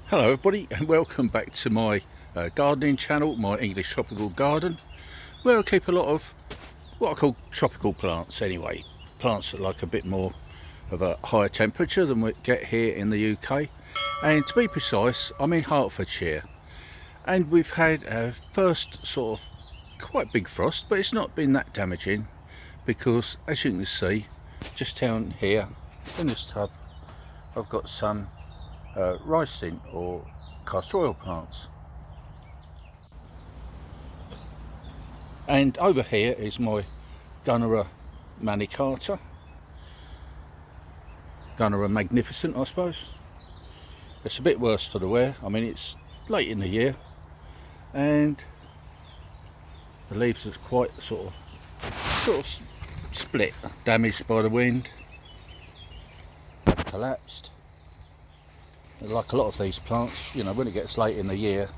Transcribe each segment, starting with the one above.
Hello everybody and welcome back to my gardening channel, my English tropical garden, where I keep a lot of what I call tropical plants anyway. Plants that like a bit more of a higher temperature than we get here in the UK. And to be precise, I'm in Hertfordshire. And we've had our first sort of quite big frost, but it's not been that damaging because, as you can see, just down here in this tub, I've got some ricin or castor oil plants, and over here is my Gunnera Manicata, Gunnera Magnificent I suppose. It's a bit worse for the wear. I mean, it's late in the year and the leaves are quite sort of split, damaged by the wind, collapsed. Like a lot of these plants, you know, when it gets late in the year,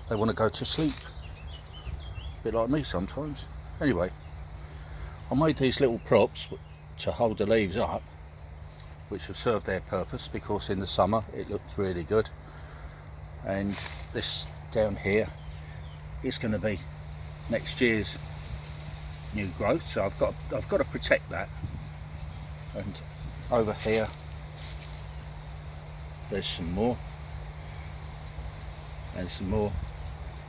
they want to go to sleep. A bit like me sometimes. Anyway, I made these little props to hold the leaves up, which have served their purpose because in the summer it looks really good. And this down here is going to be next year's new growth, so I've got to protect that. And over here there's some more and some more.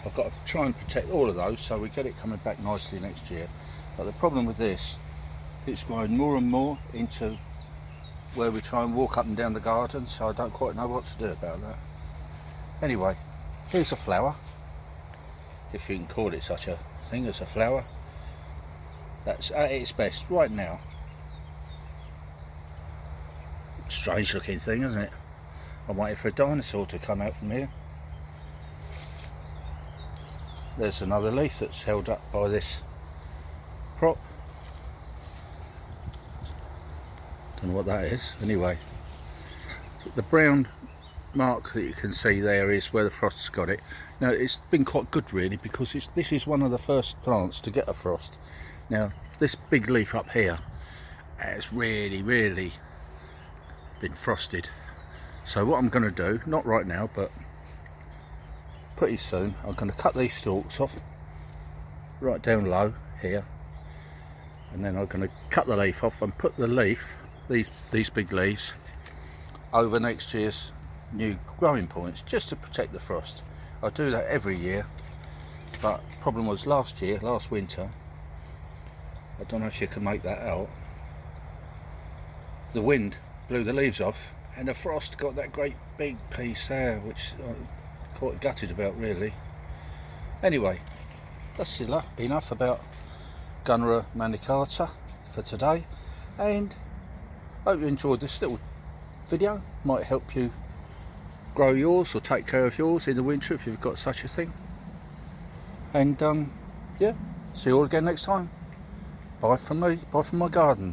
I've got to try and protect all of those so we get it coming back nicely next year. But the problem with this, it's growing more and more into where we try and walk up and down the garden, so I don't quite know what to do about that. Anyway, here's a flower, if you can call it such a thing as a flower. That's at its best right now. Strange looking thing, isn't it? I'm waiting for a dinosaur to come out from here. There's another leaf that's held up by this prop. Don't know what that is. Anyway, so the brown mark that you can see there is where the frost's got it. Now it's been quite good really, because this is one of the first plants to get a frost. Now this big leaf up here has really been frosted. So what I'm going to do, not right now but pretty soon, I'm going to cut these stalks off right down low here, and then I'm going to cut the leaf off and put the leaf, these big leaves, over next year's new growing points, just to protect the frost. I do that every year, but the problem was last winter, I don't know if you can make that out, the wind blew the leaves off and the frost got that great big piece there, which I'm quite gutted about really. Anyway, that's enough about Gunnera Manicata for today, and I hope you enjoyed this little video. Might help you grow yours or take care of yours in the winter if you've got such a thing. And yeah, see you all again next time. Bye from me, bye from my garden.